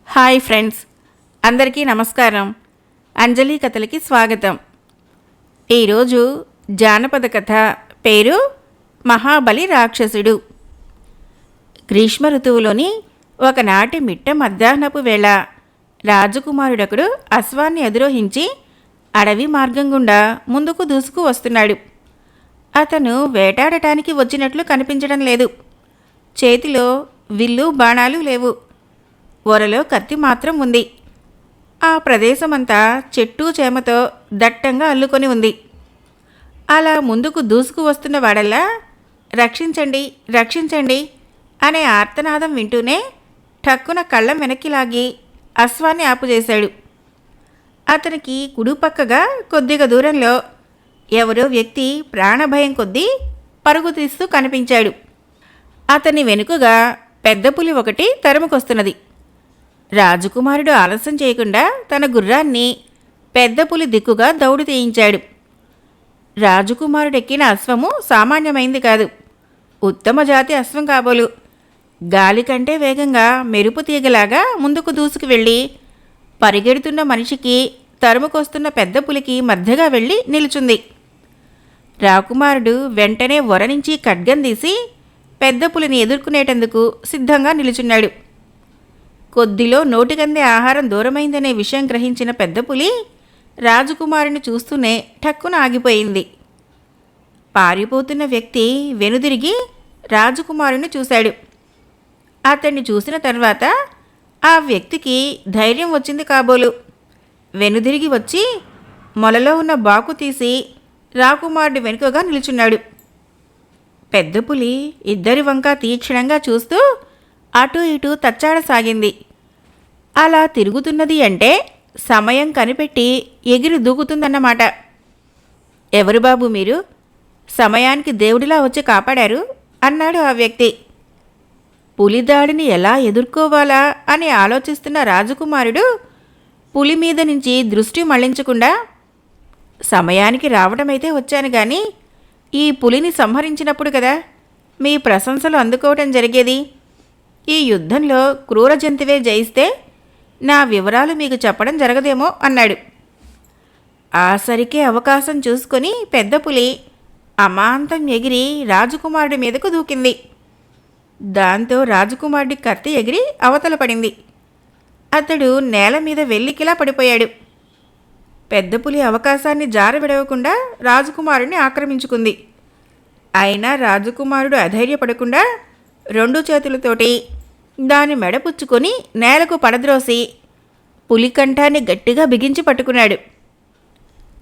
Hi friends, అందరికీ నమస్కారం. అంజలి కథలకి స్వాగతం. ఈరోజు జానపద కథ పేరు మహాబలి రాక్షసుడు. గ్రీష్మ ఋతువులోని ఒకనాటి మిట్ట మధ్యాహ్నపు వేళ రాజకుమారుడొకడు అశ్వాన్ని అధిరోహించి అడవి మార్గం గుండా ముందుకు దూసుకు వస్తున్నాడు. అతను వేటాడటానికి వచ్చినట్లు కనిపించడం లేదు. చేతిలో విల్లు బాణాలు లేవు. ఒరలో కత్తి మాత్రం ఉంది. ఆ ప్రదేశమంతా చెట్టు చేమతో దట్టంగా అల్లుకొని ఉంది. అలా ముందుకు దూసుకు వస్తున్న వాడల్లా రక్షించండి రక్షించండి అనే ఆర్తనాదం వింటూనే ఠక్కున కళ్ళం వెనక్కి లాగి అశ్వాన్ని ఆపుచేశాడు. అతనికి కుడిపక్కగా కొద్దిగా దూరంలో ఎవరో వ్యక్తి ప్రాణభయం కొద్దీ పరుగు తీస్తూ కనిపించాడు. అతని వెనుకగా పెద్ద పులి ఒకటి తరుముకొస్తున్నది. రాజకుమారుడు ఆలస్యం చేయకుండా తన గుర్రాన్ని పెద్ద పులి దిక్కుగా దౌడు తీయించాడు. రాజకుమారుడెక్కిన అశ్వము సామాన్యమైంది కాదు. ఉత్తమ జాతి అశ్వం కాబోలు. గాలి కంటే వేగంగా మెరుపు తీగలాగా ముందుకు దూసుకు వెళ్ళి పరిగెడుతున్న మనిషికి తరుముకొస్తున్న పెద్ద పులికి మధ్యగా వెళ్ళి నిలుచుంది. రాకుమారుడు వెంటనే వర నుంచి ఖడ్గం తీసి పెద్ద పులిని ఎదుర్కొనేటందుకు సిద్ధంగా నిలుచున్నాడు. కొద్దిలో నోటికందే ఆహారం దూరమైందనే విషయం గ్రహించిన పెద్ద పులి రాజకుమారుని చూస్తూనే ఠక్కున ఆగిపోయింది. పారిపోతున్న వ్యక్తి వెనుదిరిగి రాజకుమారుని చూశాడు. అతన్ని చూసిన తర్వాత ఆ వ్యక్తికి ధైర్యం వచ్చింది కాబోలు. వెనుదిరిగి వచ్చి మొలలో ఉన్న బాకు తీసి రాకుమారుడి వెనుకగా నిలుచున్నాడు. పెద్ద పులి ఇద్దరి వంక తీక్షణంగా చూస్తూ అటూ ఇటూ తచ్చాడసాగింది. అలా తిరుగుతున్నది అంటే సమయం కనిపెట్టి ఎగిరి దూకుతుందన్నమాట. ఎవరు బాబు మీరు? సమయానికి దేవుడిలా వచ్చి కాపాడారు అన్నాడు ఆ వ్యక్తి. పులిదాడిని ఎలా ఎదుర్కోవాలా అని ఆలోచిస్తున్న రాజకుమారుడు పులి మీద నుంచి దృష్టి మళ్లించకుండా, సమయానికి రావడమైతే వచ్చాను కానీ ఈ పులిని సంహరించినప్పుడు కదా మీ ప్రశంసలు అందుకోవటం జరిగేది. ఈ యుద్ధంలో క్రూర జంతువే జయిస్తే నా వివరాలు మీకు చెప్పడం జరగదేమో అన్నాడు. ఆసరికే అవకాశం చూసుకొని పెద్ద పులి అమాంతం ఎగిరి రాజకుమారుడి మీదకు దూకింది. దాంతో రాజకుమారుడి కత్తి ఎగిరి అవతల పడింది. అతడు నేల మీద వెల్లికిలా పడిపోయాడు. పెద్ద పులి అవకాశాన్ని జారవిడవకుండా రాజకుమారుడిని ఆక్రమించుకుంది. అయినా రాజకుమారుడు అధైర్యపడకుండా రెండు చేతులతోటి దాని మెడపుచ్చుకొని నేలకు పడద్రోసి పులికంఠాన్ని గట్టిగా బిగించి పట్టుకున్నాడు.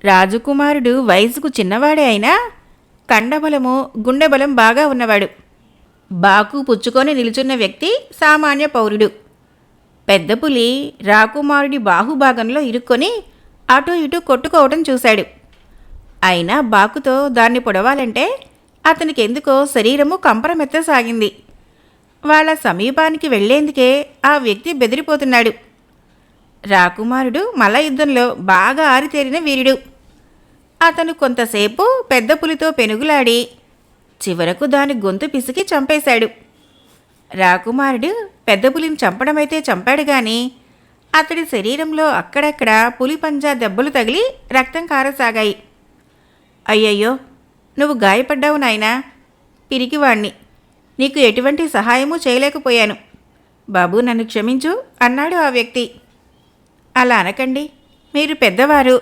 రాజకుమారుడు వయసుకు చిన్నవాడే అయినా కండబలము గుండెబలం బాగా ఉన్నవాడు. బాకు పుచ్చుకొని నిలుచున్న వ్యక్తి సామాన్య పౌరుడు. పెద్ద పులి రాకుమారుడి బాహుభాగంలో ఇరుక్కొని అటూ ఇటూ కొట్టుకోవటం చూశాడు. అయినా బాకుతో దాన్ని పొడవాలంటే అతనికి ఎందుకో శరీరము కంపరమెత్తసాగింది. వాళ్ళ సమీపానికి వెళ్లేందుకే ఆ వ్యక్తి బెదిరిపోతున్నాడు. రాకుమారుడు మల్ల యుద్ధంలో బాగా ఆరితేరిన వీరుడు. అతను కొంతసేపు పెద్ద పులితో పెనుగులాడి చివరకు దాని గొంతు పిసికి చంపేశాడు. రాకుమారుడు పెద్ద పులిని చంపడమైతే చంపాడు గాని అతడి శరీరంలో అక్కడక్కడ పులి పంజా దెబ్బలు తగిలి రక్తం కారసాగాయి. అయ్యయ్యో, నువ్వు గాయపడ్డావు నాయనా, పిరికివాణ్ణి, నీకు ఎటువంటి సహాయమూ చేయలేకపోయాను. బాబూ, నన్ను క్షమించు అన్నాడు ఆ వ్యక్తి. అలా అనకండి, మీరు పెద్దవారు.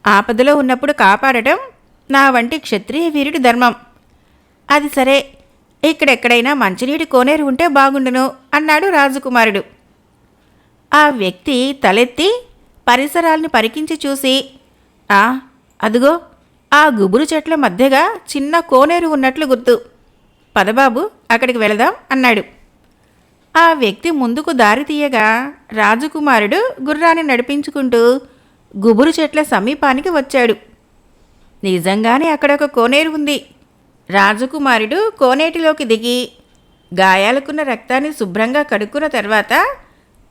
ఆపదలో ఉన్నప్పుడు కాపాడటం నా వంటి క్షత్రియ వీరుడి ధర్మం. అది సరే, ఇక్కడెక్కడైనా మంచినీటి కోనేరు ఉంటే బాగుండును అన్నాడు రాజకుమారుడు. ఆ వ్యక్తి తలెత్తి పరిసరాల్ని పరికించి చూసి, అదుగో ఆ గుబురు చెట్ల మధ్యగా చిన్న కోనేరు ఉన్నట్లు గుర్తు. పదబాబు, అక్కడికి వెళదాం అన్నాడు. ఆ వ్యక్తి ముందుకు దారి తీయగా రాజకుమారుడు గుర్రాన్ని నడిపించుకుంటూ గుబురు చెట్ల సమీపానికి వచ్చాడు. నిజంగానే అక్కడ ఒక కోనేరు ఉంది. రాజకుమారుడు కోనేటిలోకి దిగి గాయాలకున్న రక్తాన్ని శుభ్రంగా కడుక్కున్న తర్వాత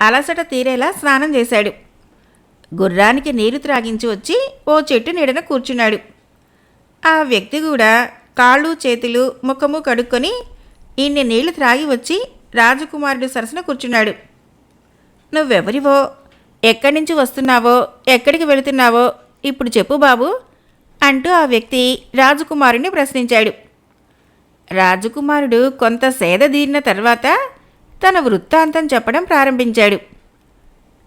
అలసట తీరేలా స్నానం చేశాడు. గుర్రానికి నీరు త్రాగించి వచ్చి ఓ చెట్టు నీడన కూర్చున్నాడు. ఆ వ్యక్తి కూడా కాళ్ళు చేతులు ముఖము కడుక్కొని ఇన్ని నీళ్లు త్రాగి వచ్చి రాజకుమారుడి సరసన కూర్చున్నాడు. నువ్వెవరివో, ఎక్కడి నుంచి వస్తున్నావో, ఎక్కడికి వెళుతున్నావో ఇప్పుడు చెప్పు బాబు అంటూ ఆ వ్యక్తి రాజకుమారుని ప్రశ్నించాడు. రాజకుమారుడు కొంత సేదదీరిన తర్వాత తన వృత్తాంతం చెప్పడం ప్రారంభించాడు.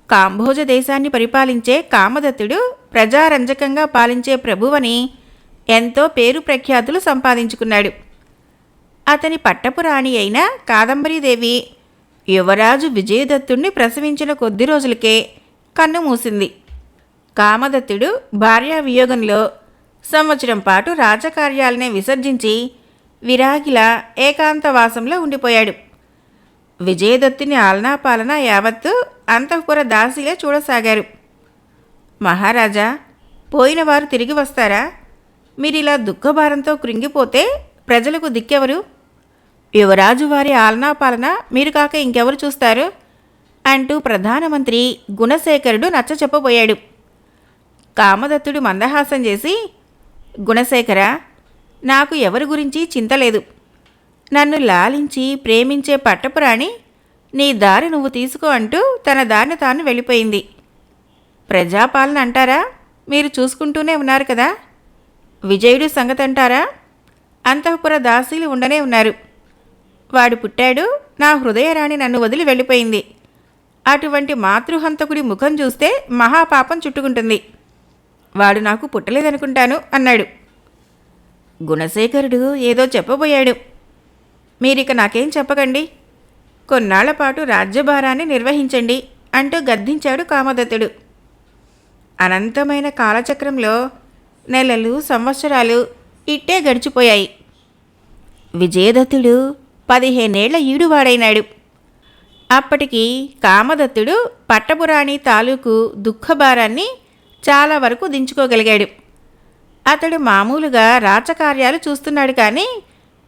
కాంభోజ దేశాన్ని పరిపాలించే కామదత్తుడు ప్రజారంజకంగా పాలించే ప్రభువని ఎంతో పేరు ప్రఖ్యాతులు సంపాదించుకున్నాడు. అతని పట్టపు రాణి అయిన కాదంబరీదేవి యువరాజు విజయదత్తుణ్ణి ప్రసవించిన కొద్ది రోజులకే కన్ను మూసింది. కామదత్తుడు భార్యా వియోగంలో సంవత్సరం పాటు రాజకార్యాలనే విసర్జించి విరాగిలా ఏకాంతవాసంలో ఉండిపోయాడు. విజయదత్తుని ఆలనాపాలన యావత్తు అంతఃపుర దాసిలే చూడసాగారు. మహారాజా, పోయినవారు తిరిగి వస్తారా? మీరిలా దుఃఖభారంతో కృంగిపోతే ప్రజలకు దిక్కెవరు? యువరాజు వారి ఆలనాపాలన మీరు కాక ఇంకెవరు చూస్తారు అంటూ ప్రధానమంత్రి గుణశేఖరుడు నచ్చ చెప్పబోయాడు. కామదత్తుడు మందహాసం చేసి, గుణశేఖర, నాకు ఎవరి గురించి చింతలేదు. నన్ను లాలించి ప్రేమించే పట్టపురాణి నీ దారి నువ్వు తీసుకో అంటూ తన దారిని తాను వెళ్ళిపోయింది. ప్రజాపాలన అంటారా? మీరు చూసుకుంటూనే ఉన్నారు కదా. విజయుడు సంగతి అంటారా? అంతఃపుర దాసీలు ఉండనే ఉన్నారు. వాడు పుట్టాడు, నా హృదయరాణి నన్ను వదిలి వెళ్ళిపోయింది. అటువంటి మాతృహంతకుడి ముఖం చూస్తే మహాపాపం చుట్టుకుంటుంది. వాడు నాకు పుట్టలేదనుకుంటాను అన్నాడు. గుణశేఖరుడు ఏదో చెప్పబోయాడు. మీరిక నాకేం చెప్పకండి, కొన్నాళ్లపాటు రాజ్యభారాన్ని నిర్వహించండి అంటూ గద్దించాడు కామదత్తుడు. అనంతమైన కాలచక్రంలో నెలలు సంవత్సరాలు ఇట్టే గడిచిపోయాయి. విజయదత్తుడు 15 ఏళ్ల ఈడువాడైనాడు. అప్పటికి కామదత్తుడు పట్టపురాణి తాలూకు దుఃఖభారాన్ని చాలా వరకు దించుకోగలిగాడు. అతడు మామూలుగా రాచకార్యాలు చూస్తున్నాడు, కానీ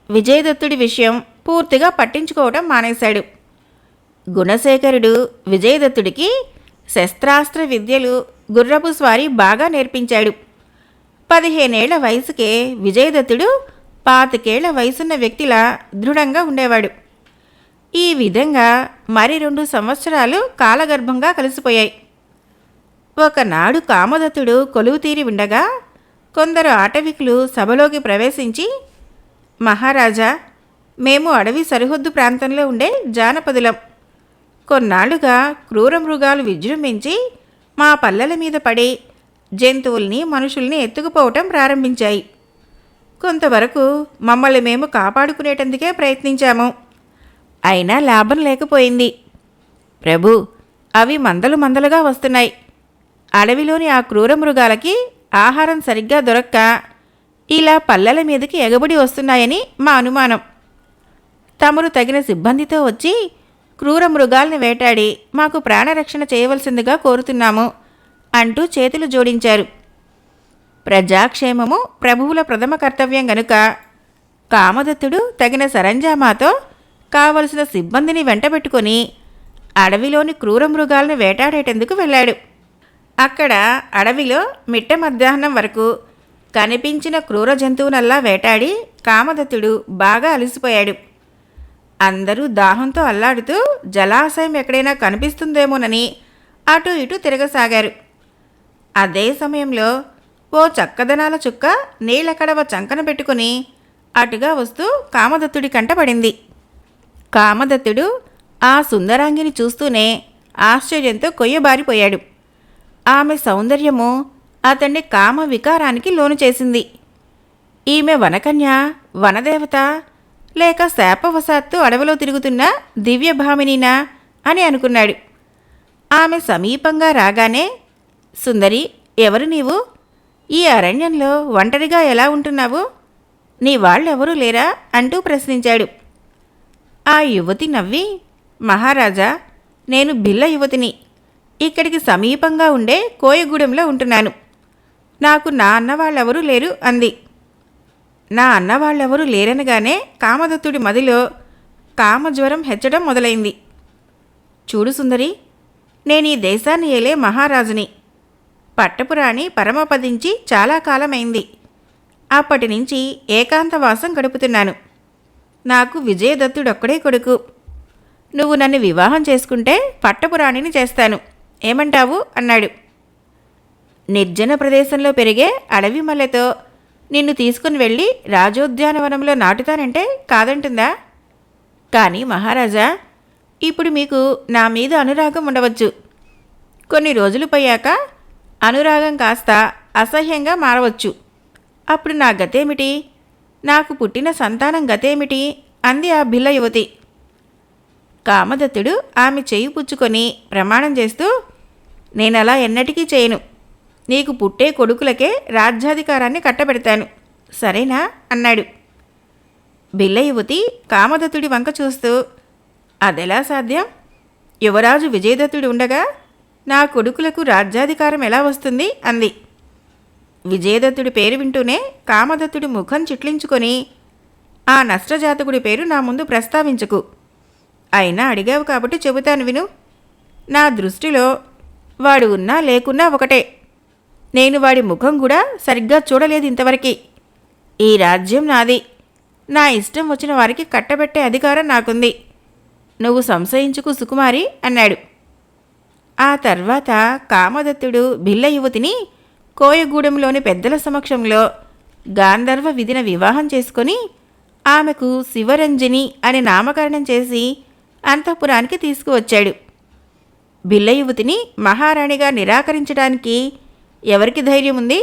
విజయదత్తుడి విషయం పూర్తిగా పట్టించుకోవడం మానేశాడు. గుణశేఖరుడు విజయదత్తుడికి శస్త్రాస్త్ర విద్యలు, గుర్రపు స్వారీ బాగా నేర్పించాడు. 15 ఏళ్ల వయసుకే విజయదత్తుడు 25 ఏళ్ల వయసున్న వ్యక్తిలా దృఢంగా ఉండేవాడు. ఈ విధంగా మరి 2 సంవత్సరాలు కాలగర్భంగా కలిసిపోయాయి. ఒకనాడు కామదత్తుడు కొలువుతీరి ఉండగా కొందరు ఆటవికులు సభలోకి ప్రవేశించి, మహారాజా, మేము అడవి సరిహద్దు ప్రాంతంలో ఉండే జానపదులం. కొన్నాళ్లుగా క్రూర మృగాలు విజృంభించి మా పల్లెల మీద పడి జంతువుల్ని, మనుషుల్ని ఎత్తుకుపోవటం ప్రారంభించాయి. కొంతవరకు మమ్మల్ని మేము కాపాడుకునేటందుకే ప్రయత్నించాము. అయినా లాభం లేకపోయింది. ప్రభు, అవి మందలు మందలుగా వస్తున్నాయి. అడవిలోని ఆ క్రూర మృగాలకి ఆహారం సరిగ్గా దొరక్క ఇలా పల్లెల మీదకి ఎగబడి వస్తున్నాయని మా అనుమానం. తమరు తగిన సిబ్బందితో వచ్చి క్రూర మృగాల్ని వేటాడి మాకు ప్రాణరక్షణ చేయవలసిందిగా కోరుతున్నాము అంటూ చేతులు జోడించారు. ప్రజాక్షేమము ప్రభువుల ప్రథమ కర్తవ్యం గనుక కామదత్తుడు తగిన సరంజామాతో కావలసిన సిబ్బందిని వెంటబెట్టుకొని అడవిలోని క్రూర మృగాలను వేటాడేటందుకు వెళ్ళాడు. అక్కడ అడవిలో మిట్ట మధ్యాహ్నం వరకు కనిపించిన క్రూర జంతువునల్లా వేటాడి కామదత్తుడు బాగా అలసిపోయాడు. అందరూ దాహంతో అల్లాడుతూ జలాశయం ఎక్కడైనా కనిపిస్తుందేమోనని అటు ఇటు తిరగసాగారు. అదే సమయంలో ఓ చక్కదనాల చుక్క నీళ్ల కడవ చంకన పెట్టుకుని అటుగా వస్తూ కామదత్తుడి కంటపడింది. కామదత్తుడు ఆ సుందరాంగిని చూస్తూనే ఆశ్చర్యంతో కొయ్యబారిపోయాడు. ఆమె సౌందర్యము అతన్ని కామ వికారానికి లోను చేసింది. ఈమె వనకన్య, వనదేవత, లేక శాపవశాత్తు అడవిలో తిరుగుతున్న దివ్యభామినీనా అని అనుకున్నాడు. ఆమె సమీపంగా రాగానే, సుందరి, ఎవరు నీవు? ఈ అరణ్యంలో ఒంటరిగా ఎలా ఉంటున్నావు? నీ వాళ్ళెవరూ లేరా అంటూ ప్రశ్నించాడు. ఆ యువతి నవ్వి, మహారాజా, నేను బిల్ల యువతిని. ఇక్కడికి సమీపంగా ఉండే కోయగూడెంలో ఉంటున్నాను. నాకు నా అన్నవాళ్ళెవరూ లేరు అంది. నా అన్నవాళ్ళెవరూ లేరనగానే కామదత్తుడి మదిలో కామజ్వరం హెచ్చడం మొదలైంది. చూడు సుందరి, నేను ఈ దేశాన్ని ఏలే మహారాజుని. పట్టపురాణి పరమపదించి చాలా కాలమైంది. అప్పటి నుంచి ఏకాంతవాసం గడుపుతున్నాను. నాకు విజయదత్తుడొక్కడే కొడుకు. నువ్వు నన్ను వివాహం చేసుకుంటే పట్టపురాణిని చేస్తాను, ఏమంటావు అన్నాడు. నిర్జన ప్రదేశంలో పెరిగే అడవి మల్లెతో నిన్ను తీసుకుని వెళ్ళి రాజోద్యానవనంలో నాటుతానంటే కాదంటుందా? కానీ మహారాజా, ఇప్పుడు మీకు నా మీద అనురాగం ఉండవచ్చు. కొన్ని రోజులు పోయాక అనురాగం కాస్త అసహ్యంగా మారవచ్చు. అప్పుడు నా గతేమిటి? నాకు పుట్టిన సంతానం గతేమిటి? అంది ఆ భిల్ల యువతి. కామదత్తుడు ఆమె చేయి పుచ్చుకొని ప్రమాణం చేస్తూ, నేనలా ఎన్నటికీ చేయను. నీకు పుట్టే కొడుకులకే రాజ్యాధికారాన్ని కట్టబెడతాను, సరేనా అన్నాడు. బిల్ల యువతి కామదత్తుడి వంక చూస్తూ, అదెలా సాధ్యం? యువరాజు విజయదత్తుడు ఉండగా నా కొడుకులకు రాజ్యాధికారం ఎలా వస్తుంది అంది. విజయదత్తుడి పేరు వింటూనే కామదత్తుడి ముఖం చిట్లించుకొని, ఆ నష్టజాతకుడి పేరు నా ముందు ప్రస్తావించకు. అయినా అడిగావు కాబట్టి చెబుతాను విను. నా దృష్టిలో వాడు ఉన్నా లేకున్నా ఒకటే. నేను వాడి ముఖం కూడా సరిగ్గా చూడలేదు ఇంతవరకు. ఈ రాజ్యం నాది. నా ఇష్టం వచ్చిన వారికి కట్టబెట్టే అధికారం నాకుంది. నువ్వు సంశయించుకు సుకుమారి అన్నాడు. ఆ తర్వాత కామదత్తుడు భిల్ల యువతిని కోయగూడెంలోని పెద్దల సమక్షంలో గాంధర్వ విధిన వివాహం చేసుకొని ఆమెకు శివరంజని అని నామకరణం చేసి అంతఃపురానికి తీసుకువచ్చాడు. భిల్ల యువతిని మహారాణిగా నిరాకరించడానికి ఎవరికి ధైర్యం ఉంది?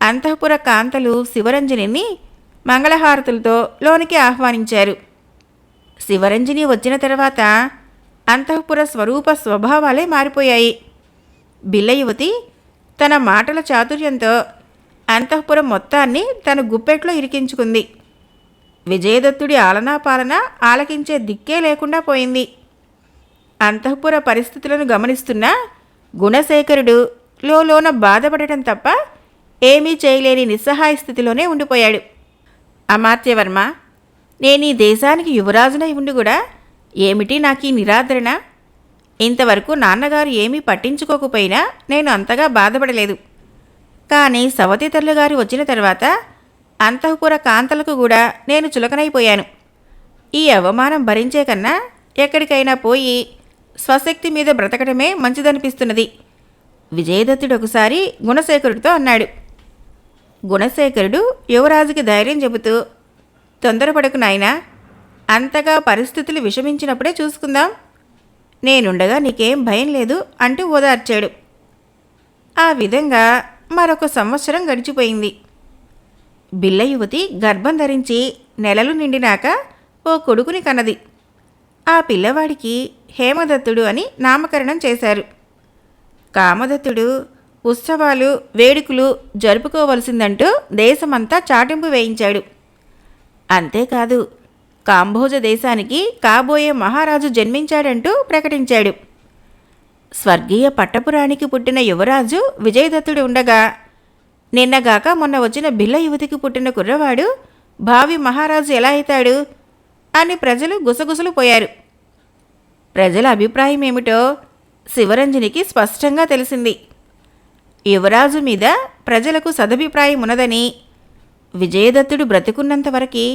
అంతఃపుర కాంతలు శివరంజనిని మంగళహారతులతో లోనికి ఆహ్వానించారు. శివరంజని వచ్చిన తర్వాత అంతఃపుర స్వరూప స్వభావాలే మారిపోయాయి. బిల్ల యువతి తన మాటల చాతుర్యంతో అంతఃపురం మొత్తాన్ని తన గుప్పెట్లో ఇరికించుకుంది. విజయదత్తుడి ఆలనాపాలన ఆలకించే దిక్కే లేకుండా పోయింది. అంతఃపుర పరిస్థితులను గమనిస్తున్న గుణశేఖరుడు లోన బాధపడటం తప్ప ఏమీ చేయలేని నిస్సహాయ స్థితిలోనే ఉండిపోయాడు. అమాత్యవర్మ, నేను ఈ దేశానికి యువరాజునై ఉండి కూడా ఏమిటి నాకు ఈ నిరాదరణ? ఇంతవరకు నాన్నగారు ఏమీ పట్టించుకోకపోయినా నేను అంతగా బాధపడలేదు. కానీ సవతితల్లు గారు వచ్చిన తర్వాత అంతఃపుర కాంతలకు కూడా నేను చులకనైపోయాను. ఈ అవమానం భరించే కన్నా ఎక్కడికైనా పోయి స్వశక్తి మీద బ్రతకడమే మంచిదనిపిస్తున్నది. విజయదత్తుడు ఒకసారి గుణశేఖరుడితో అన్నాడు. గుణశేఖరుడు యువరాజుకి ధైర్యం చెబుతూ, తొందరపడకు నాయనా, అంతగా పరిస్థితులు విషమించినప్పుడే చూసుకుందాం. నేనుండగా నీకేం భయం లేదు అంటూ ఓదార్చాడు. ఆ విధంగా మరొక సంవత్సరం గడిచిపోయింది. బిల్ల యువతి గర్భం ధరించి నెలలు నిండినాక ఓ కొడుకుని కన్నది. ఆ పిల్లవాడికి హేమదత్తుడు అని నామకరణం చేశారు. కామదత్తుడు ఉత్సవాలు వేడుకలు జరుపుకోవలసిందంటూ దేశమంతా చాటింపు వేయించాడు. అంతేకాదు, కాంభోజ దేశానికి కాబోయే మహారాజు జన్మించాడంటూ ప్రకటించాడు. స్వర్గీయ పట్టపురానికి పుట్టిన యువరాజు విజయదత్తుడు ఉండగా నిన్నగాక మొన్న వచ్చిన బిల్ల యువతికి పుట్టిన కుర్రవాడు భావి మహారాజు ఎలా అవుతాడు అని ప్రజలు గుసగుసలు పోయారు. ప్రజల అభిప్రాయం ఏమిటో శివరంజనికి స్పష్టంగా తెలిసింది. యువరాజు మీద ప్రజలకు సదభిప్రాయం ఉన్నదని, విజయదత్తుడు బ్రతికున్నంతవరకు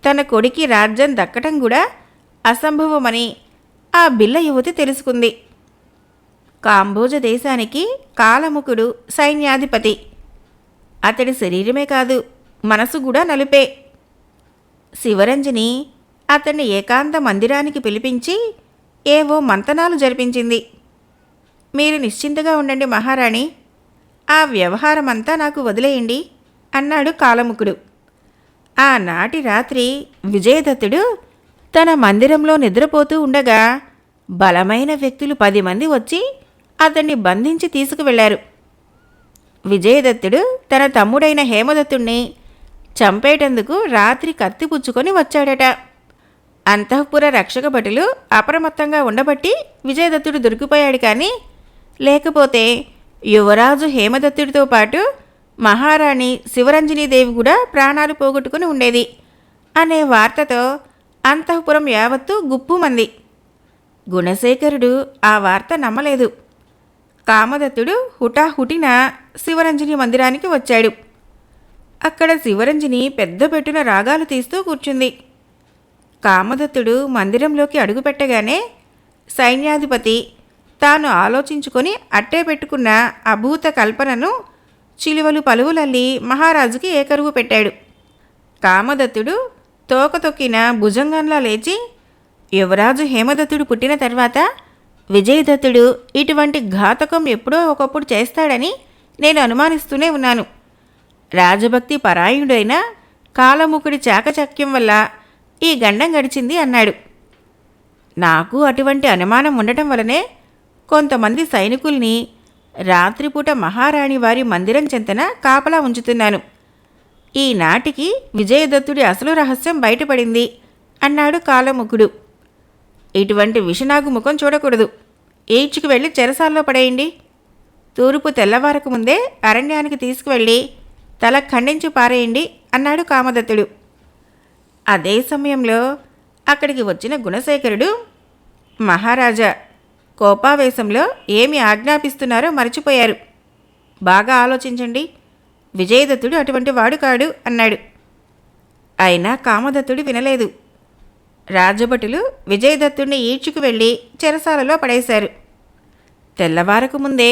తన కొడుకి రాజ్యం దక్కటం కూడా అసంభవమని ఆ బిల్ల యువతి తెలుసుకుంది. కాంభోజ దేశానికి కాలముకుడు సైన్యాధిపతి. అతడి శరీరమే కాదు, మనసు కూడా నలుపే. శివరంజని అతన్ని ఏకాంత మందిరానికి పిలిపించి ఏవో మంతనాలు జరిపించింది. మీరు నిశ్చింతగా ఉండండి మహారాణి, ఆ వ్యవహారమంతా నాకు వదిలేయండి అన్నాడు కాలముకుడు. ఆనాటి రాత్రి విజయదత్తుడు తన మందిరంలో నిద్రపోతూ ఉండగా బలమైన వ్యక్తులు 10 మంది వచ్చి అతన్ని బంధించి తీసుకువెళ్లారు. విజయదత్తుడు తన తమ్ముడైన హేమదత్తుణ్ణి చంపేటందుకు రాత్రి కత్తి పుచ్చుకొని వచ్చాడట. అంతఃపుర రక్షక భటులు అప్రమత్తంగా ఉండబట్టి విజయదత్తుడు దొరికిపోయాడు. కానీ లేకపోతే యువరాజు హేమదత్తుడితో పాటు మహారాణి శివరంజనీదేవి కూడా ప్రాణాలు పోగొట్టుకుని ఉండేది అనే వార్తతో అంతఃపురం యావత్తూ గుప్పుమంది. గుణశేఖరుడు ఆ వార్త నమ్మలేదు. కామదత్తుడు హుటాహుటిన శివరంజని మందిరానికి వచ్చాడు. అక్కడ శివరంజని పెద్ద పెట్టున రాగాలు తీస్తూ కూర్చుంది. కామదత్తుడు మందిరంలోకి అడుగుపెట్టగానే సైన్యాధిపతి తాను ఆలోచించుకొని అట్టే పెట్టుకున్న అభూత కల్పనను చిలువలు పలువులల్లి మహారాజుకి ఏకరువు పెట్టాడు. కామదత్తుడు తోక తొక్కిన భుజంగంలా లేచి, యువరాజు హేమదత్తుడు పుట్టిన తర్వాత విజయదత్తుడు ఇటువంటి ఘాతకం ఎప్పుడో ఒకప్పుడు చేస్తాడని నేను అనుమానిస్తూనే ఉన్నాను. రాజభక్తి పరాయణుడైన కాలముకుడి చాకచక్యం వల్ల ఈ గండం గడిచింది అన్నాడు. నాకు అటువంటి అనుమానం ఉండటం వలనే కొంతమంది సైనికుల్ని రాత్రిపూట మహారాణి వారి మందిరం చెంతన కాపలా ఉంచుతున్నాను. ఈనాటికి విజయదత్తుడి అసలు రహస్యం బయటపడింది అన్నాడు కాలముకుడు. ఇటువంటి విషనాగు ముఖం చూడకూడదు. ఈడ్చుకు వెళ్ళి చెరసాల్లో పడేయండి. తూర్పు తెల్లవారకు ముందే అరణ్యానికి తీసుకువెళ్ళి తల ఖండించి పారేయండి అన్నాడు కామదత్తుడు. అదే సమయంలో అక్కడికి వచ్చిన గుణశేఖరుడు, మహారాజా, కోపావేశంలో ఏమి ఆజ్ఞాపిస్తున్నారో మరచిపోయారు. బాగా ఆలోచించండి. విజయదత్తుడు అటువంటి వాడు కాడు అన్నాడు. అయినా కామదత్తుడు వినలేదు. రాజభటులు విజయదత్తుడిని ఈడ్చుకు వెళ్ళి చెరసాలలో పడేశారు. తెల్లవారకు ముందే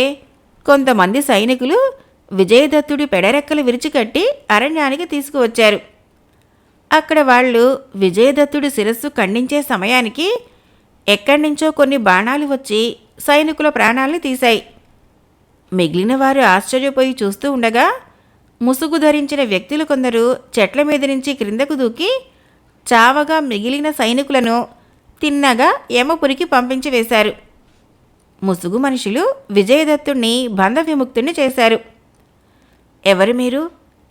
కొంతమంది సైనికులు విజయదత్తుడి పెడరెక్కలు విరిచికట్టి అరణ్యానికి తీసుకువచ్చారు. అక్కడ వాళ్ళు విజయదత్తుడి శిరస్సు ఖండించే సమయానికి ఎక్కడి నుంచో కొన్ని బాణాలు వచ్చి సైనికుల ప్రాణాల్ని తీశాయి. మిగిలిన వారు ఆశ్చర్యపోయి చూస్తూ ఉండగా ముసుగు ధరించిన వ్యక్తులు కొందరు చెట్ల మీద నుంచి క్రిందకు దూకి చావగా మిగిలిన సైనికులను తిన్నగా యమపురికి పంపించి వేశారు. ముసుగు మనుషులు విజయదత్తుణ్ణి బంధ విముక్తుణ్ణి చేశారు. ఎవరు మీరు?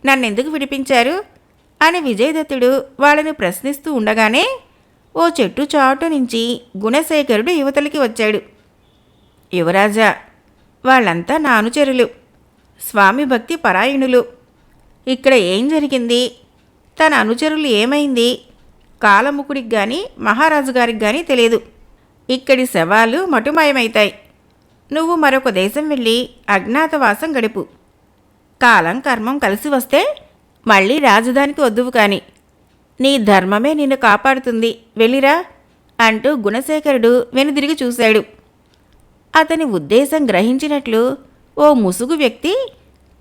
నన్నెందుకు విడిపించారు అని విజయదత్తుడు వాళ్ళని ప్రశ్నిస్తూ ఉండగానే ఓ చెట్టు చాటు నుంచి గుణశేఖరుడు యువతలకి వచ్చాడు. యువరాజా, వాళ్ళంతా నా అనుచరులు, స్వామి భక్తి పరాయణులు. ఇక్కడ ఏం జరిగింది, తన అనుచరులు ఏమైంది, కాలముకుడికి కానీ మహారాజు గారికి కానీ తెలియదు. ఇక్కడి శవాలు మటుమాయమైతాయి. నువ్వు మరొక దేశం వెళ్ళి అజ్ఞాతవాసం గడుపు. కాలం కర్మం కలిసి వస్తే మళ్ళీ రాజధానికి వద్దువు కాని. నీ ధర్మమే నిన్ను కాపాడుతుంది, వెళ్ళిరా అంటూ గుణశేఖరుడు వెనుదిరిగి చూశాడు. అతని ఉద్దేశం గ్రహించినట్లు ఓ ముసుగు వ్యక్తి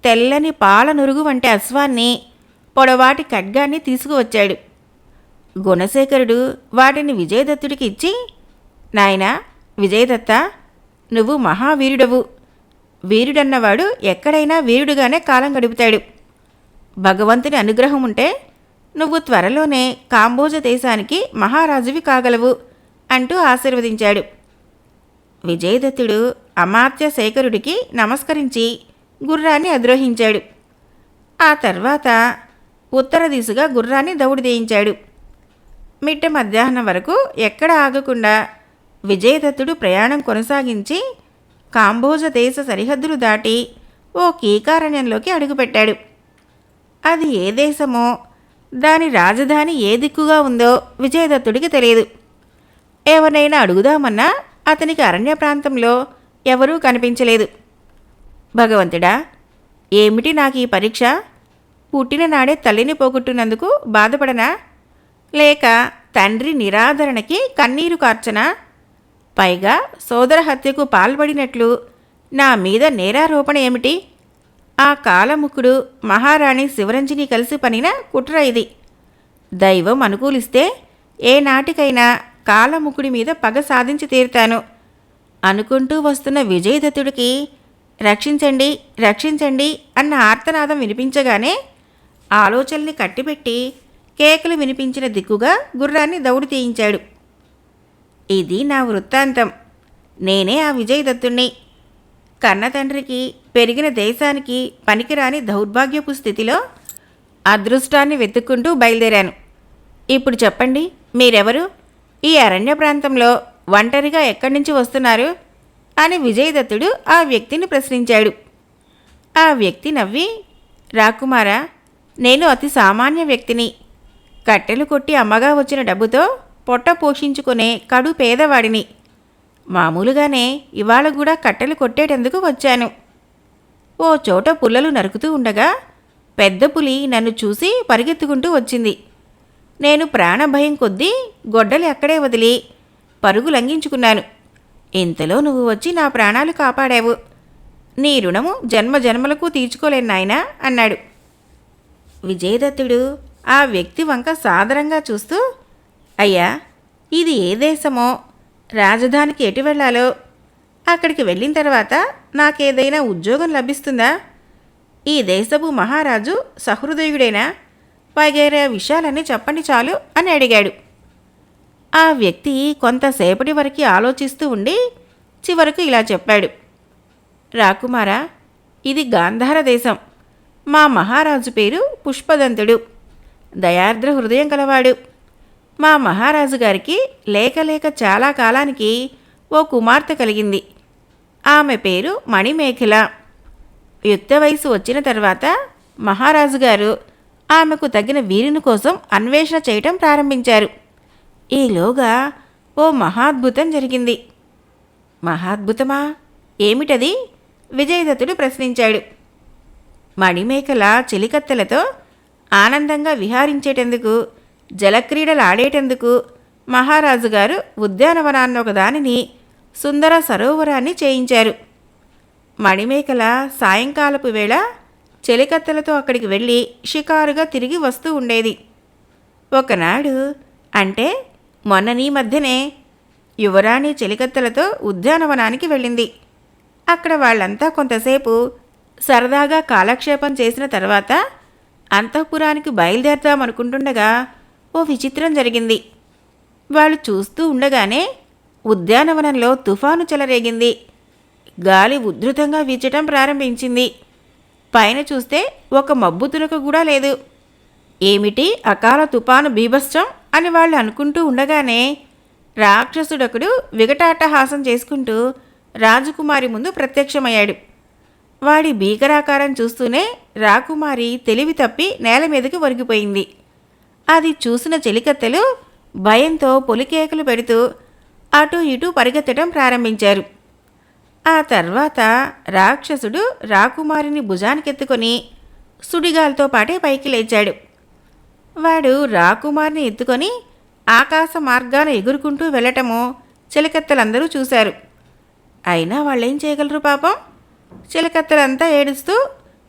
తెల్లని పాల నురుగు వంటి అశ్వాన్ని, పొడవాటి ఖడ్గాన్ని తీసుకువచ్చాడు. గుణశేఖరుడు వాటిని విజయదత్తుడికి ఇచ్చి, నాయనా విజయదత్త, నువ్వు మహావీరుడవు. వీరుడన్నవాడు ఎక్కడైనా వీరుడుగానే కాలం గడుపుతాడు. భగవంతుని అనుగ్రహం ఉంటే నువ్వు త్వరలోనే కాంబోజ దేశానికి మహారాజువి కాగలవు అంటూ ఆశీర్వదించాడు. విజయదత్తుడు అమాత్య శేఖరుడికి నమస్కరించి గుర్రాన్ని అధిరోహించాడు. ఆ తర్వాత ఉత్తర దిశగా గుర్రాన్ని దౌడు దేయించాడు. మిట్ట మధ్యాహ్నం వరకు ఎక్కడ ఆగకుండా విజయదత్తుడు ప్రయాణం కొనసాగించి కాంబోజ దేశ సరిహద్దులు దాటి ఓ కీకారణ్యంలోకి అడుగుపెట్టాడు. అది ఏ దేశమో, దాని రాజధాని ఏ దిక్కుగా ఉందో విజయదత్తుడికి తెలియదు. ఎవరినైనా అడుగుదామన్నా అతనికి అరణ్య ప్రాంతంలో ఎవరూ కనిపించలేదు. భగవంతుడా, ఏమిటి నాకు ఈ పరీక్ష? పుట్టిన నాడే తల్లిని పోగొట్టున్నందుకు బాధపడనా, లేక తండ్రి నిరాదరణకి కన్నీరు కార్చనా? పైగా సోదర హత్యకు పాల్పడినట్లు నా మీద నేరారోపణ ఏమిటి? ఆ కాలముకుడు మహారాణి శివరంజిని కలిసి పనిన కుట్ర ఇది. దైవం అనుకూలిస్తే ఏనాటికైనా కాలముకుడి మీద పగ సాధించి తీరుతాను అనుకుంటూ వస్తున్న విజయదత్తుడికి రక్షించండి, రక్షించండి అన్న ఆర్తనాదం వినిపించగానే ఆలోచనల్ని కట్టిపెట్టి కేకలు వినిపించిన దిక్కుగా గుర్రాన్ని దౌడు తీయించాడు. ఇది నా వృత్తాంతం. నేనే ఆ విజయదత్తుణ్ణి. కన్నతండ్రికి, పెరిగిన దేశానికి పనికిరాని దౌర్భాగ్యపు స్థితిలో అదృష్టాన్ని వెతుక్కుంటూ బయలుదేరాను. ఇప్పుడు చెప్పండి, మీరెవరు? ఈ అరణ్య ప్రాంతంలో ఒంటరిగా ఎక్కడి నుంచి వస్తున్నారు అని విజయదత్తుడు ఆ వ్యక్తిని ప్రశ్నించాడు. ఆ వ్యక్తి నవ్వి, రాకుమారా, నేను అతి సామాన్య వ్యక్తిని. కట్టెలు కొట్టి అమ్మగా వచ్చిన డబ్బుతో పొట్ట పోషించుకునే కడు పేదవాడిని. మామూలుగానే ఇవాళ కూడా కట్టెలు కొట్టేటందుకు వచ్చాను. ఓ చోట పుల్లలు నరుకుతూ ఉండగా పెద్ద పులి నన్ను చూసి పరిగెత్తుకుంటూ వచ్చింది. నేను ప్రాణభయం కొద్దీ గొడ్డలి అక్కడే వదిలి పరుగు లంఘించుకున్నాను. ఇంతలో నువ్వు వచ్చి నా ప్రాణాలు కాపాడావు. నీ రుణము జన్మ జన్మలకు తీర్చుకోలేను నాయనా అన్నాడు. విజయదత్తుడు ఆ వ్యక్తి వంక సాదరంగా చూస్తూ, అయ్యా, ఇది ఏ దేశమో, రాజధానికి ఎటు వెళ్ళాలో, అక్కడికి వెళ్ళిన తర్వాత నాకేదైనా ఉద్యోగం లభిస్తుందా, ఈ దేశపు మహారాజు సహృదయుడేనా, వగైరా విషయాలన్నీ చెప్పండి చాలు అని అడిగాడు. ఆ వ్యక్తి కొంతసేపటి వరకు ఆలోచిస్తూ ఉండి చివరకు ఇలా చెప్పాడు. రాకుమారా, ఇది గాంధార దేశం. మా మహారాజు పేరు పుష్పదంతుడు. దయార్ద్ర హృదయం కలవాడు. మా మహారాజు గారికి లేక లేక చాలా కాలానికి ఓ కుమార్తె కలిగింది. ఆమె పేరు మణిమేఖల. యుక్త వయసు వచ్చిన తర్వాత మహారాజు గారు ఆమెకు తగిన వీరుని కోసం అన్వేషణ చేయటం ప్రారంభించారు. ఈలోగా ఓ మహాద్భుతం జరిగింది. మహాద్భుతమా? ఏమిటది? విజయదత్తుడు ప్రశ్నించాడు. మణిమేఖల చెలికత్తెలతో ఆనందంగా విహారించేటందుకు, జలక్రీడలాడేటందుకు మహారాజు గారు ఉద్యానవనాన్ని ఒకదానిని, సుందర సరోవరాన్ని చేయించారు. మణిమేఖల సాయంకాలపు వేళ చెలికత్తెలతో అక్కడికి వెళ్ళి షికారుగా తిరిగి వస్తూ ఉండేది. ఒకనాడు, అంటే మొన్ననీ మధ్యనే, యువరాణి చెలికత్తెలతో ఉద్యానవనానికి వెళ్ళింది. అక్కడ వాళ్ళంతా కొంతసేపు సరదాగా కాలక్షేపం చేసిన తర్వాత అంతఃపురానికి బయలుదేరదామనుకుంటుండగా ఓ విచిత్రం జరిగింది. వాళ్ళు చూస్తూ ఉండగానే ఉద్యానవనంలో తుఫాను చెలరేగింది. గాలి ఉధృతంగా వీచటం ప్రారంభించింది. పైన చూస్తే ఒక మబ్బు తునక కూడా లేదు. ఏమిటి అకాల తుఫాను బీభత్సం అని వాళ్ళు అనుకుంటూ ఉండగానే రాక్షసుడొకడు వికటాట్టహాసం చేసుకుంటూ రాజకుమారి ముందు ప్రత్యక్షమయ్యాడు. వాడి భీకరాకారం చూస్తూనే రాకుమారి తెలివి తప్పి నేల మీదకి ఒరిగిపోయింది. అది చూసిన చెలికత్తెలు భయంతో పొలికేకలు పెడుతూ అటూ ఇటూ పరిగెత్తడం ప్రారంభించారు. ఆ తర్వాత రాక్షసుడు రాకుమారిని భుజానికెత్తుకొని సుడిగాలతో పాటే పైకి లేచాడు. వాడు రాకుమారిని ఎత్తుకొని ఆకాశ మార్గాన ఎగురుకుంటూ వెళ్ళటమో చిలకత్తెలందరూ చూశారు. అయినా వాళ్ళేం చేయగలరు పాపం? చిలకత్తెలంతా ఏడుస్తూ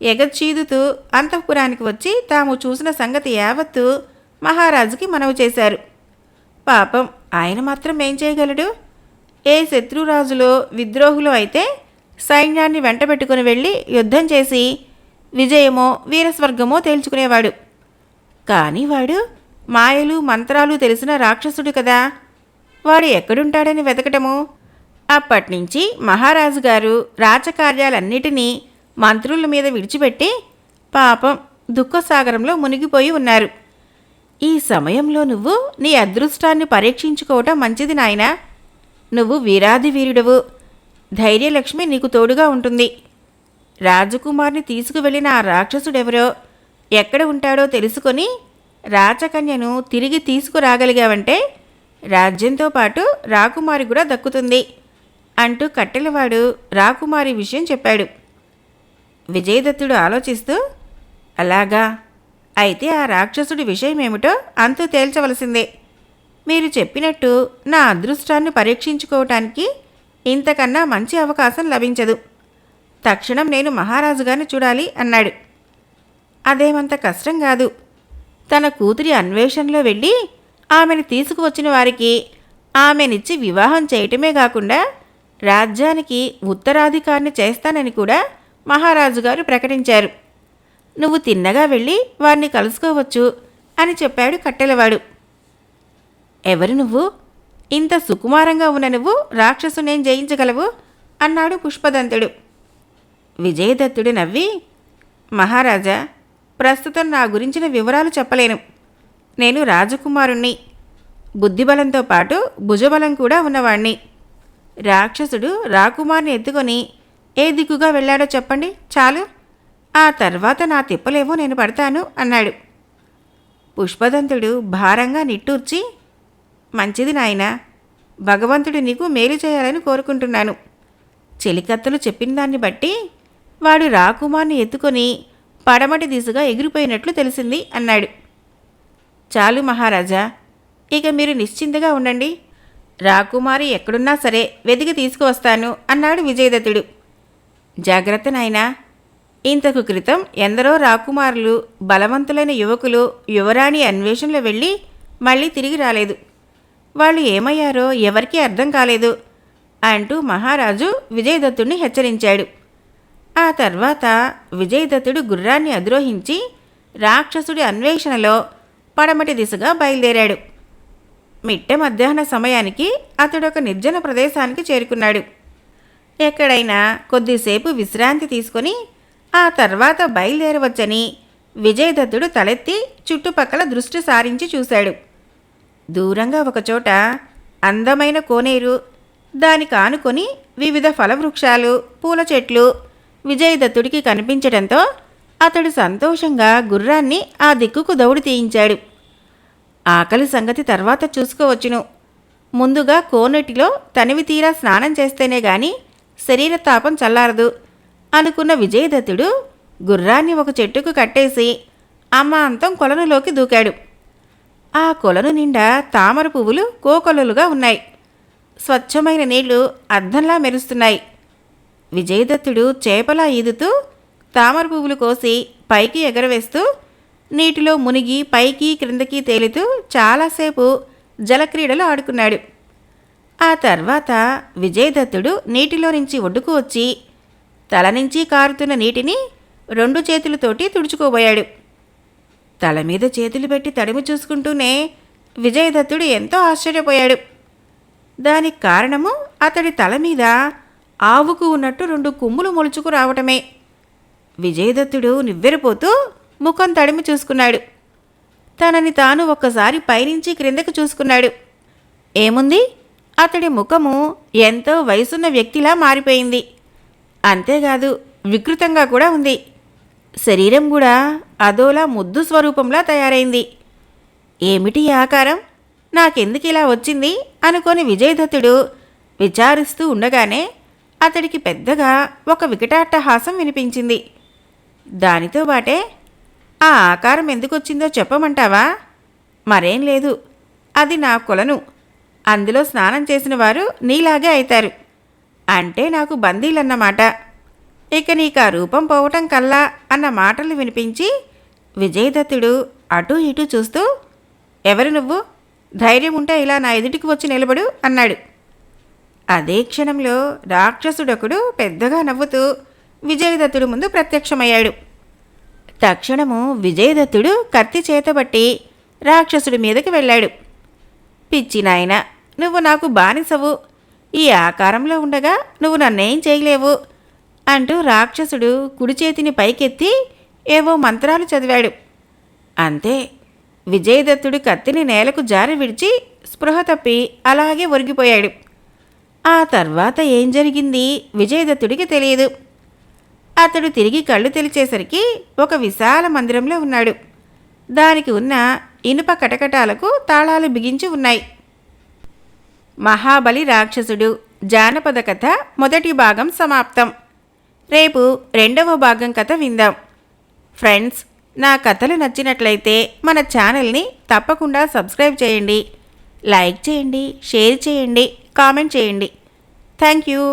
ఎగచీదుతూ అంతఃపురానికి వచ్చి తాము చూసిన సంగతి యావత్తు మహారాజుకి మనవి చేశారు. పాపం ఆయన మాత్రం ఏం చేయగలడు? ఏ శత్రురాజులో విద్రోహులో అయితే సైన్యాన్ని వెంటబెట్టుకుని వెళ్ళి యుద్ధం చేసి విజయమో వీరస్వర్గమో తేల్చుకునేవాడు. కానీ వాడు మాయలు మంత్రాలు తెలిసిన రాక్షసుడు కదా. వాడు ఎక్కడుంటాడని వెతకటము. అప్పటినుంచి మహారాజు గారు రాజకార్యాలన్నిటినీ మంత్రుల మీద విడిచిపెట్టి పాపం దుఃఖసాగరంలో మునిగిపోయి ఉన్నారు. ఈ సమయంలో నువ్వు నీ అదృష్టాన్ని పరీక్షించుకోవటం మంచిది నాయనా. నువ్వు వీరాది వీరుడవు. ధైర్యలక్ష్మి నీకు తోడుగా ఉంటుంది. రాజకుమార్ని తీసుకువెళ్ళిన ఆ రాక్షసుడెవరో, ఎక్కడ ఉంటాడో తెలుసుకొని రాచకన్యను తిరిగి తీసుకురాగలిగావంటే రాజ్యంతో పాటు రాకుమారి కూడా దక్కుతుంది అంటూ కట్టెలవాడు రాకుమారి విషయం చెప్పాడు. విజయదత్తుడు ఆలోచిస్తూ, అలాగా, అయితే ఆ రాక్షసుడి విషయమేమిటో అంతూ తేల్చవలసిందే. మీరు చెప్పినట్టు నా అదృష్టాన్ని పరీక్షించుకోవటానికి ఇంతకన్నా మంచి అవకాశం లభించదు. తక్షణం నేను మహారాజు గారిని చూడాలి అన్నాడు. అదేమంత కష్టం కాదు. తన కూతురి అన్వేషణలో వెళ్ళి ఆమెను తీసుకువచ్చిన వారికి ఆమెనిచ్చి వివాహం చేయటమే కాకుండా రాజ్యానికి ఉత్తరాధికారిని చేస్తానని కూడా మహారాజు గారు ప్రకటించారు. నువ్వు తిన్నగా వెళ్ళి వారిని కలుసుకోవచ్చు అని చెప్పాడు కట్టెలవాడు. ఎవరు నువ్వు? ఇంత సుకుమారంగా ఉన్న నువ్వు రాక్షసునేం జయించగలవు అన్నాడు పుష్పదంతుడు. విజయదత్తుడు నవ్వి, మహారాజా, ప్రస్తుతం నా గురించిన వివరాలు చెప్పలేను. నేను రాజకుమారుణ్ణి. బుద్ధిబలంతో పాటు భుజబలం కూడా ఉన్నవాణ్ణి. రాక్షసుడు రాకుమార్ని ఎత్తుకొని ఏ దిక్కుగా వెళ్ళాడో చెప్పండి చాలు. ఆ తర్వాత నా తిప్పలేవో నేను పడతాను అన్నాడు. పుష్పదంతుడు భారంగా నిట్టూర్చి, మంచిది నాయనా, భగవంతుడు నీకు మేలు చేయాలని కోరుకుంటున్నాను. చెలికత్తలు చెప్పిన దాన్ని బట్టి వాడు రాకుమార్ని ఎత్తుకొని పడమటి దిశగా ఎగిరిపోయినట్లు తెలిసింది అన్నాడు. చాలు మహారాజా, ఇక మీరు నిశ్చింతగా ఉండండి. రాకుమారి ఎక్కడున్నా సరే వెతికి తీసుకువస్తాను అన్నాడు విజయదత్తుడు. జాగ్రత్త నాయనా, ఇంతకు క్రితం ఎందరో రాకుమారులు, బలవంతులైన యువకులు యువరాణి అన్వేషణలో వెళ్ళి మళ్ళీ తిరిగి రాలేదు. వాళ్ళు ఏమయ్యారో ఎవరికీ అర్థం కాలేదు అంటూ మహారాజు విజయదత్తుడిని హెచ్చరించాడు. ఆ తర్వాత విజయదత్తుడు గుర్రాన్ని అధిరోహించి రాక్షసుడి అన్వేషణలో పడమటి దిశగా బయలుదేరాడు. మిట్ట మధ్యాహ్న సమయానికి అతడొక నిర్జన ప్రదేశానికి చేరుకున్నాడు. ఎక్కడైనా కొద్దిసేపు విశ్రాంతి తీసుకొని ఆ తర్వాత బయలుదేరవచ్చని విజయదత్తుడు తలెత్తి చుట్టుపక్కల దృష్టి సారించి చూశాడు. దూరంగా ఒకచోట అందమైన కోనేరు, దానికి ఆనుకొని వివిధ ఫలవృక్షాలు, పూల చెట్లు విజయదత్తుడికి కనిపించడంతో అతడు సంతోషంగా గుర్రాన్ని ఆ దిక్కుకు దౌడు తీయించాడు. ఆకలి సంగతి తర్వాత చూసుకోవచ్చును, ముందుగా కోనేటిలో తనివి తీరా స్నానం చేస్తేనే గాని శరీర తాపం చల్లారదు అనుకున్న విజయదత్తుడు గుర్రాన్ని ఒక చెట్టుకు కట్టేసి అమాంతం కొలనులోకి దూకాడు. ఆ కొలను నిండా తామర పువ్వులు కోకొలలుగా ఉన్నాయి. స్వచ్ఛమైన నీళ్లు అద్దంలా మెరుస్తున్నాయి. విజయదత్తుడు చేపలా ఈదుతూ తామర పువ్వులు కోసి పైకి ఎగరవేస్తూ నీటిలో మునిగి పైకి క్రిందకి తేలుతూ చాలాసేపు జలక్రీడలు ఆడుకున్నాడు. ఆ తర్వాత విజయదత్తుడు నీటిలో నుంచి ఒడ్డుకు వచ్చి తల నుంచి కారుతున్న నీటిని 2 చేతులతోటి తుడుచుకోబోయాడు. తల మీద చేతులు పెట్టి తడిమి చూసుకుంటూనే విజయదత్తుడు ఎంతో ఆశ్చర్యపోయాడు. దానికి కారణము అతడి తల మీద ఆవుకు ఉన్నట్టు 2 కొమ్ములు మొలుచుకు రావటమే. విజయదత్తుడు నివ్వెరపోతూ ముఖం తడిమి చూసుకున్నాడు. తనని తాను ఒక్కసారి పైనుంచి క్రిందకు చూసుకున్నాడు. ఏముంది, అతడి ముఖము ఎంతో వయసున్న వ్యక్తిలా మారిపోయింది. అంతేకాదు వికృతంగా కూడా ఉంది. శరీరం కూడా అదోలా ముద్దు స్వరూపంలా తయారైంది. ఏమిటి ఆకారం, నాకెందుకు ఇలా వచ్చింది అనుకొని విజయదత్తుడు విచారిస్తూ ఉండగానే అతడికి పెద్దగా ఒక వికటాట్టహాసం వినిపించింది. దానితో బాటే, ఆ ఆకారం ఎందుకొచ్చిందో చెప్పమంటావా? మరేం లేదు, అది నా కొలను. అందులో స్నానం చేసిన వారు నీలాగే అవుతారు. అంటే నాకు బందీలన్నమాట. ఇక నీకు ఆ రూపం పోవటం కల్లా అన్న మాటలు వినిపించి విజయదత్తుడు అటూ ఇటూ చూస్తూ, ఎవరు నువ్వు? ధైర్యం ఉంటే ఇలా నా ఎదుటికి వచ్చి నిలబడు అన్నాడు. అదే క్షణంలో రాక్షసుడొకడు పెద్దగా నవ్వుతూ విజయదత్తుడు ముందు ప్రత్యక్షమయ్యాడు. తక్షణము విజయదత్తుడు కత్తి చేతబట్టి రాక్షసుడి మీదకి వెళ్ళాడు. పిచ్చి నాయన, నువ్వు నాకు బానిసవు. ఈ ఆకారంలో ఉండగా నువ్వు నన్నేం చేయలేవు అంటూ రాక్షసుడు కుడి చేతిని పైకెత్తి ఏవో మంత్రాలు చదివాడు. అంతే, విజయదత్తుడు కత్తిని నేలకు జారి విడిచి స్పృహ తప్పి అలాగే ఒరిగిపోయాడు. ఆ తర్వాత ఏం జరిగింది విజయదత్తుడికి తెలియదు. అతడు తిరిగి కళ్ళు తెరిచేసరికి ఒక విశాల మందిరంలో ఉన్నాడు. దానికి ఉన్న ఇనుప కటకటాలకు తాళాలు బిగించి ఉన్నాయి. మహాబలి రాక్షసుడు జానపద కథ మొదటి భాగం సమాప్తం. రేపు 2వ భాగం కథ విందాం. ఫ్రెండ్స్, నా కథలు నచ్చినట్లయితే మన ఛానల్ని తప్పకుండా సబ్స్క్రైబ్ చేయండి, లైక్ చేయండి, షేర్ చేయండి, కామెంట్ చేయండి. Thank you.